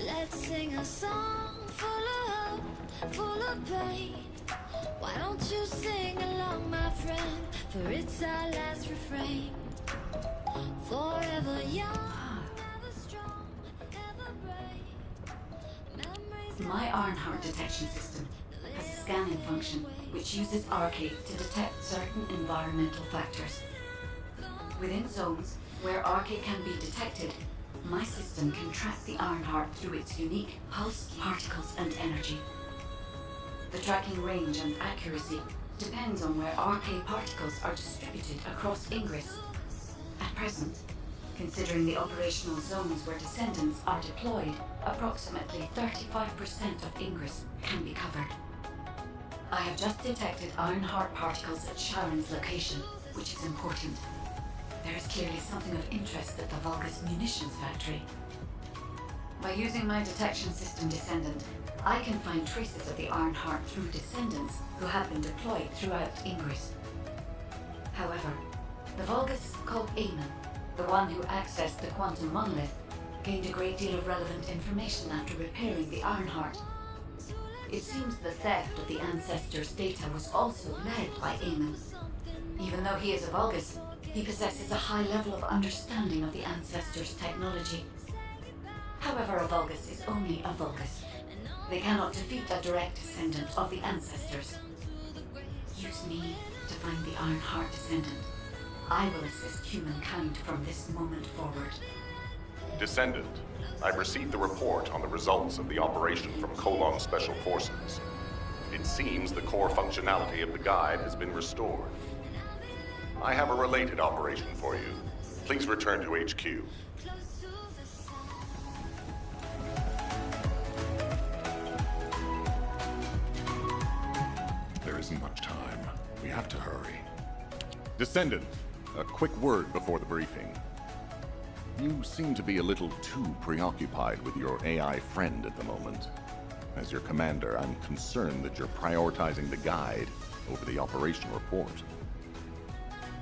Let's sing a song full of hope, full of pain. Why don't you sing along, my friend? For it's our last refrain. Forever young, ever strong, ever brave. Memories. My Ironheart detection system has a scanning function which uses Arcade to detect certain environmental factors. Within zones where Arcade can be detected, my system can track the Ironheart through its unique pulse, particles, and energy. The tracking range and accuracy depends on where Arcade particles are distributed across Ingress. At present, considering the operational zones where Descendants are deployed, approximately 35% of Ingress can be covered. I have just detected Ironheart particles at Sharon's location, which is important. There is clearly something of interest at the Vulgus munitions factory. By using my detection system Descendant, I can find traces of the Ironheart through Descendants who have been deployed throughout Ingress. However, the Vulgus called Eamon, the one who accessed the quantum monolith, gained a great deal of relevant information after repairing the Ironheart. It seems the theft of the Ancestors' data was also led by Eamon. Even though he is a Vulgus, he possesses a high level of understanding of the Ancestors' technology. However, a Vulgus is only a Vulgus. They cannot defeat a direct descendant of the Ancestors. Use me to find the Ironheart Descendant. I will assist humankind from this moment forward. Descendant, I've received the report on the results of the operation from Colon Special Forces. It seems the core functionality of the guide has been restored. I have a related operation for you. Please return to HQ. There isn't much time. We have to hurry. Descendant, a quick word before the briefing. You seem to be a little too preoccupied with your AI friend at the moment. As your commander, I'm concerned that you're prioritizing the guide over the operation report.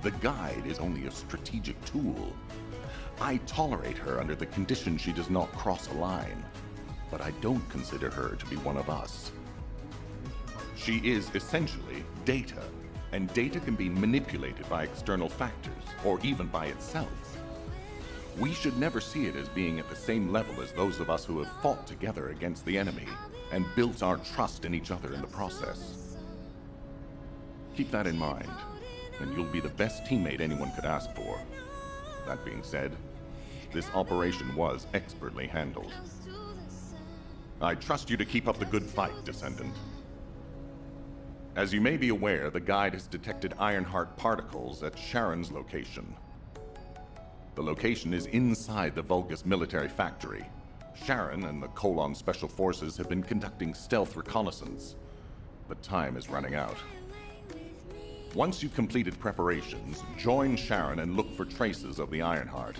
The guide is only a strategic tool. I tolerate her under the condition she does not cross a line, but I don't consider her to be one of us. She is essentially data, and data can be manipulated by external factors, or even by itself. We should never see it as being at the same level as those of us who have fought together against the enemy and built our trust in each other in the process. Keep that in mind, and you'll be the best teammate anyone could ask for. That being said, this operation was expertly handled. I trust you to keep up the good fight, Descendant. As you may be aware, the guide has detected Ironheart particles at Sharon's location. The location is inside the Vulgus military factory. Sharon and the Colon Special Forces have been conducting stealth reconnaissance, but time is running out. Once you've completed preparations, join Sharon and look for traces of the Ironheart.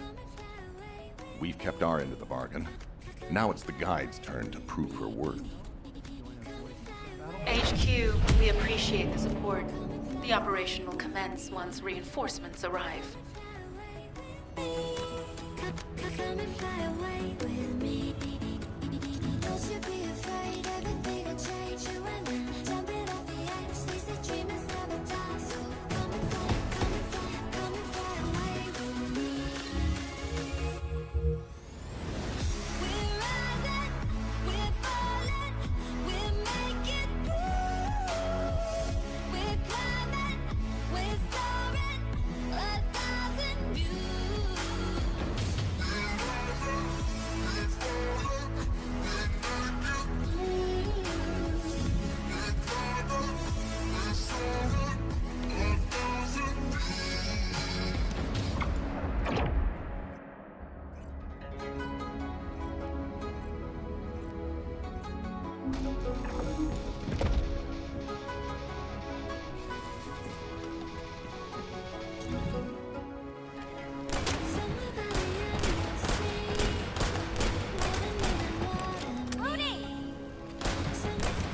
We've kept our end of the bargain. Now it's the guide's turn to prove her worth. HQ, we appreciate the support. The operation will commence once reinforcements arrive. Come and fly away with me. Don't you be afraid, everything will change. You and I, jumping off the edge. They say dreamers never die. So come and fly away with me. We're rising, we're falling, we're making through. We're climbing, we're soaring, 1,000 views.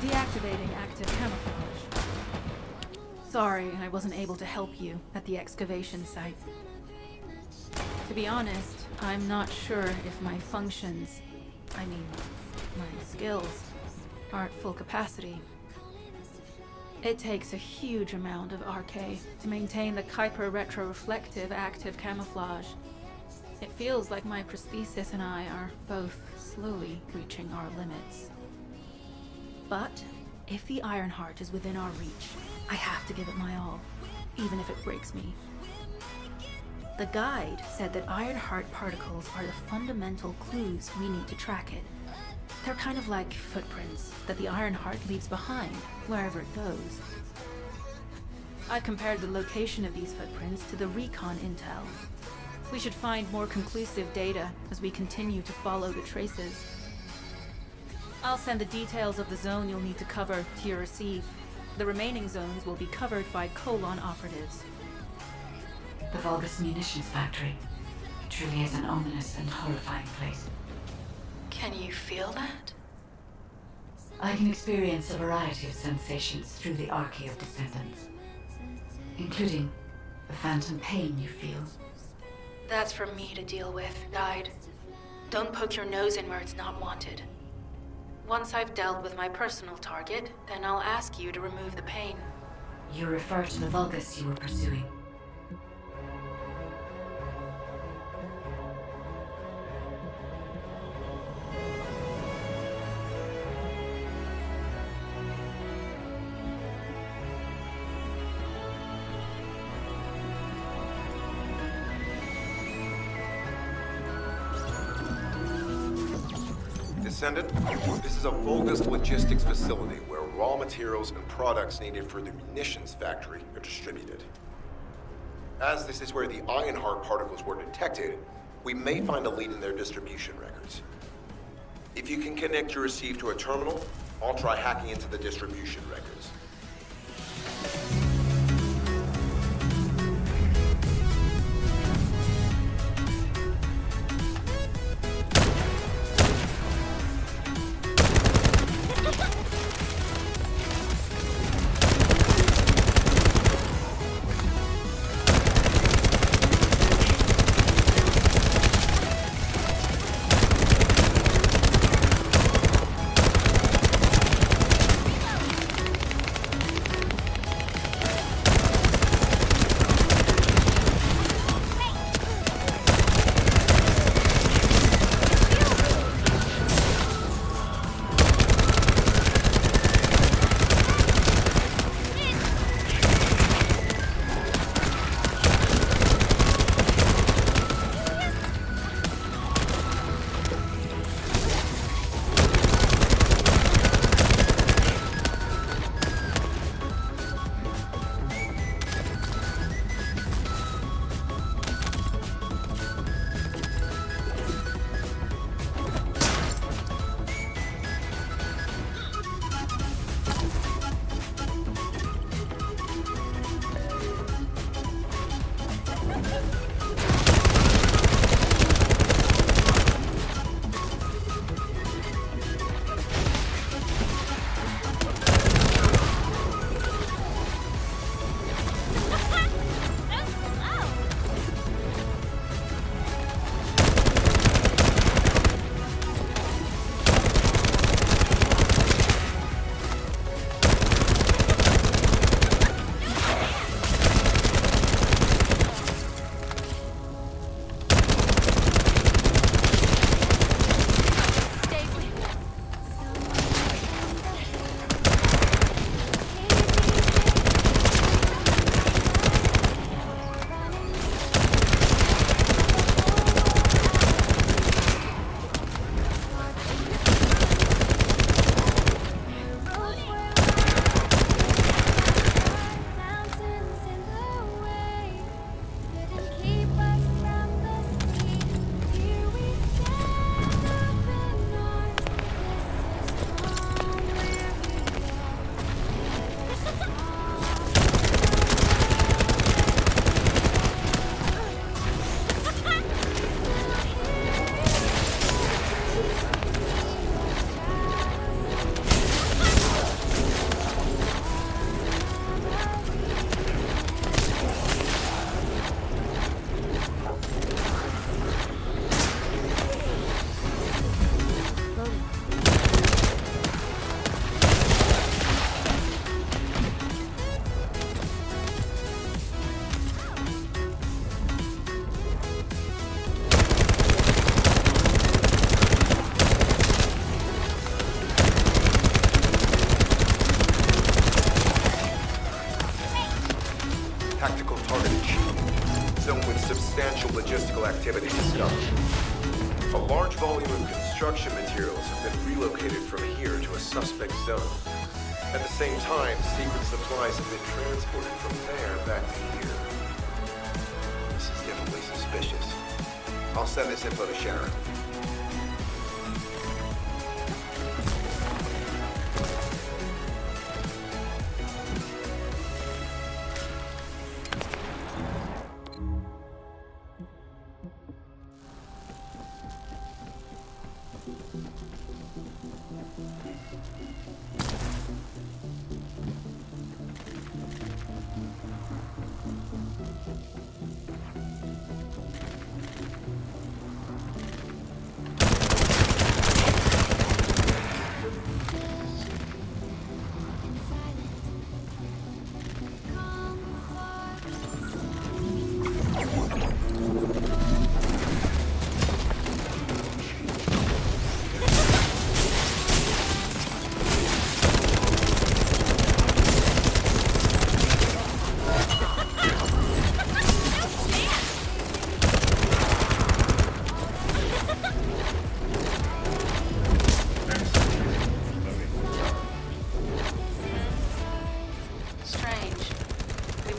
Deactivating active camouflage. Sorry, I wasn't able to help you at the excavation site. To be honest, I'm not sure if my functions I mean, my skills are at full capacity. It takes a huge amount of RK to maintain the Kuiper retroreflective active camouflage. It feels like my prosthesis and I are both slowly reaching our limits. But if the Ironheart is within our reach, I have to give it my all, even if it breaks me. The guide said that Ironheart particles are the fundamental clues we need to track it. They're kind of like footprints that the Ironheart leaves behind wherever it goes. I compared the location of these footprints to the recon intel. We should find more conclusive data as we continue to follow the traces. I'll send the details of the zone you'll need to cover to your receive. The remaining zones will be covered by Colon operatives. The Vulgus munitions factory truly is an ominous and horrifying place. Can you feel that? I can experience a variety of sensations through the Archae of Descendants, including the phantom pain you feel. That's for me to deal with, Guide. Don't poke your nose in where it's not wanted. Once I've dealt with my personal target, then I'll ask you to remove the pain. You refer to the Vulgus you were pursuing. Descendant, this is a Vulgus logistics facility where raw materials and products needed for the munitions factory are distributed. As this is where the Ironheart particles were detected, we may find a lead in their distribution records. If you can connect your receive to a terminal, I'll try hacking into the distribution records. large volume of construction materials have been relocated from here to a suspect zone. At the same time, secret supplies have been transported from there back to here. This is definitely suspicious. I'll send this info to Sharon.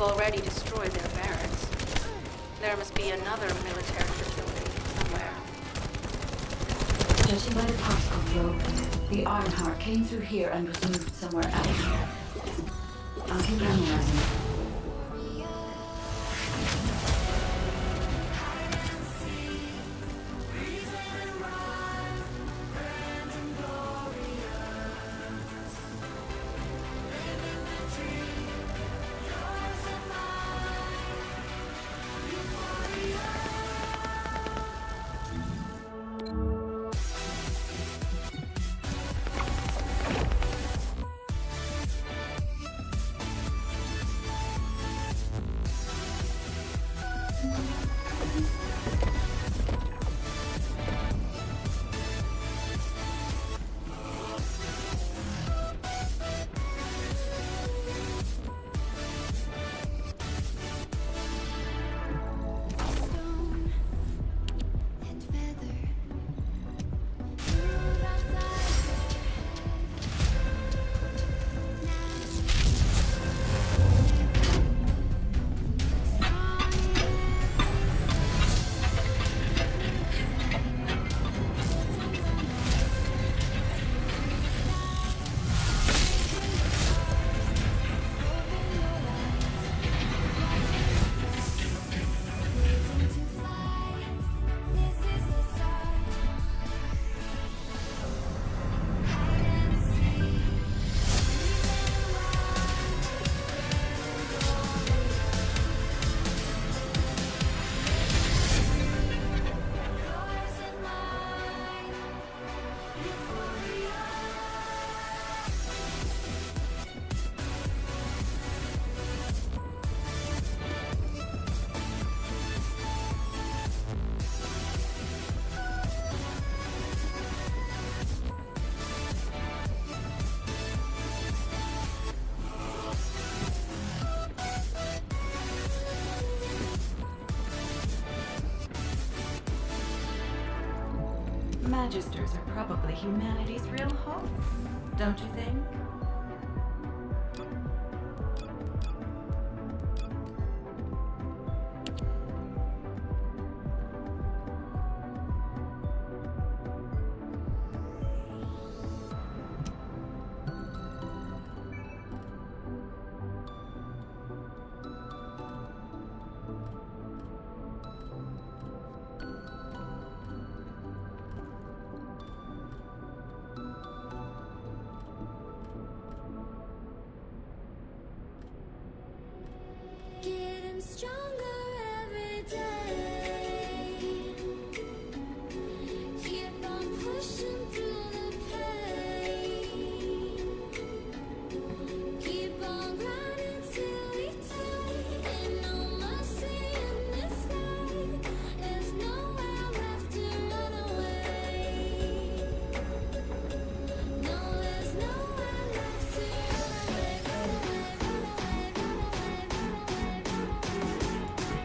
Already destroyed their barracks. There must be another military facility somewhere. Judging by the particle flow, the Ironheart came through here and was moved somewhere else. I'll keep analyzing. Magisters are probably humanity's real hope, don't you think? Getting stronger every day. Keep on pushing through the pain. Keep on grinding till we die. Ain't no mercy in this life. There's nowhere left to run away. No, there's nowhere left to run away, run away, run away, run away, run away.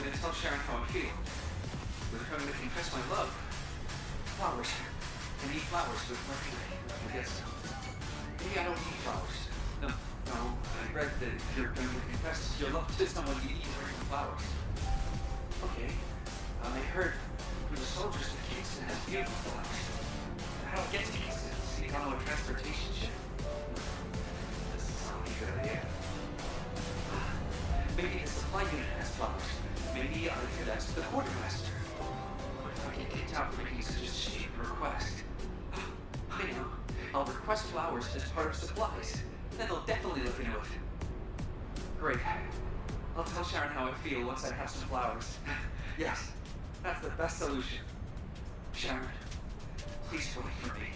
going to tell Sharon how I feel. With her, I'm going to confess my love. Flowers. I need flowers with Mercury. I guess. Maybe I don't need flowers. No. I read that if you're going to confess your love to someone, you need to bring them flowers. Okay. I heard from the soldiers that Kingston has beautiful flowers. How do I get to Kingston? Sneak on a transportation ship? This is not a good idea. Maybe the supply unit has flowers. Maybe I could ask the quartermaster. What if I get kicked out for making such a stupid request? I know. I'll request flowers as part of supplies. Then they'll definitely look into it. Great. I'll tell Sharon how I feel once I have some flowers. Yes, that's the best solution. Sharon, please wait for me.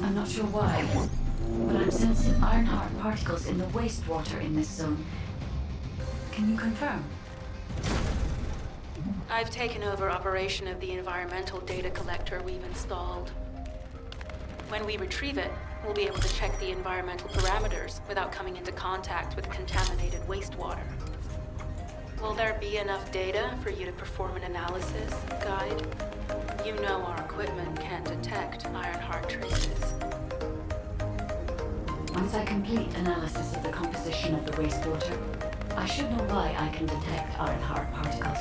I'm not sure why, but I'm sensing Ironheart particles in the wastewater in this zone. Can you confirm? I've taken over operation of the environmental data collector we've installed. When we retrieve it, we'll be able to check the environmental parameters without coming into contact with contaminated wastewater. Will there be enough data for you to perform an analysis, Guide? You know our equipment can't detect Ironheart traces. Once I complete analysis of the composition of the wastewater, I should know why I can detect Ironheart particles.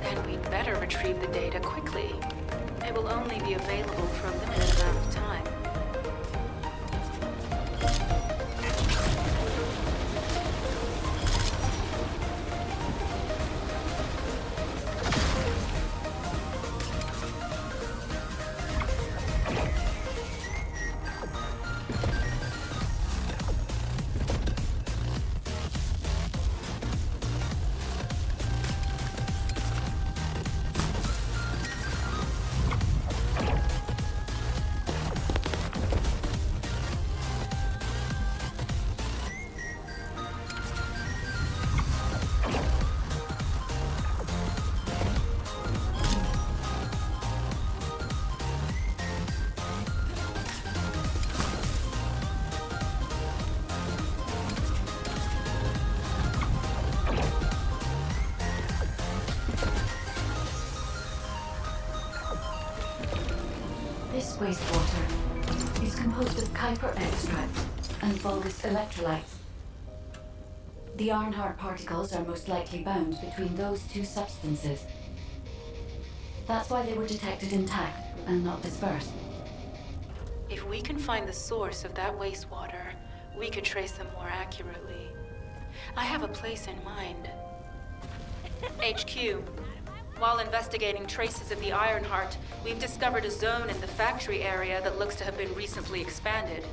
Then we'd better retrieve the data quickly. It will only be available for a limited amount of time. This wastewater is composed of Kuiper extract and bulbous electrolytes. The Ironheart particles are most likely bound between those two substances. That's why they were detected intact and not dispersed. If we can find the source of that wastewater, we could trace them more accurately. I have a place in mind. HQ. While investigating traces of the Ironheart, we've discovered a zone in the factory area that looks to have been recently expanded.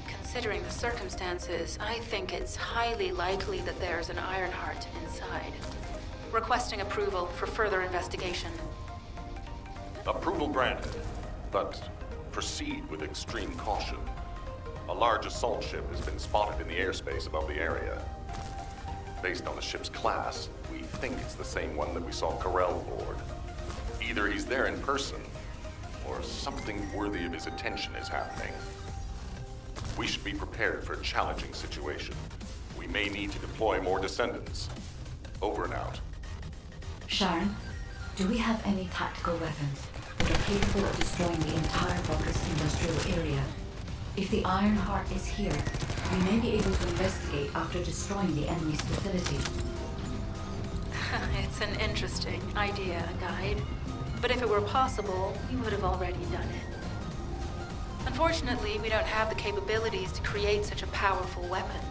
Considering the circumstances, I think it's highly likely that there's an Ironheart inside. Requesting approval for further investigation. Approval granted, but proceed with extreme caution. A large assault ship has been spotted in the airspace above the area. Based on the ship's class, we think it's the same one that we saw Carell board. Either he's there in person, or something worthy of his attention is happening. We should be prepared for a challenging situation. We may need to deploy more Descendants. Over and out. Sharon, do we have any tactical weapons that are capable of destroying the entire Vulgus industrial area? If the Ironheart is here, we may be able to investigate after destroying the enemy's facility. It's an interesting idea, Guide. But if it were possible, we would have already done it. Unfortunately, we don't have the capabilities to create such a powerful weapon.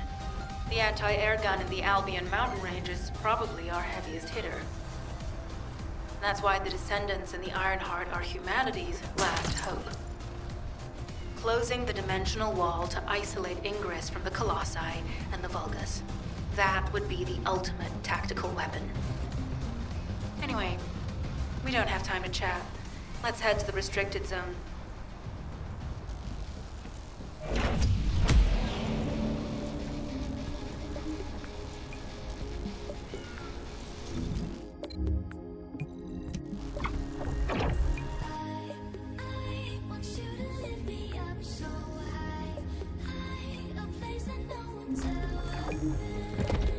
The anti-air gun in the Albion mountain range is probably our heaviest hitter. That's why the Descendants and the Ironheart are humanity's last hope. Closing the dimensional wall to isolate ingress from the Colossi and the Vulgus. That would be the ultimate tactical weapon. Anyway, we don't have time to chat. Let's head to the restricted zone. I want you to lift me up so high, a place that no one's ever been.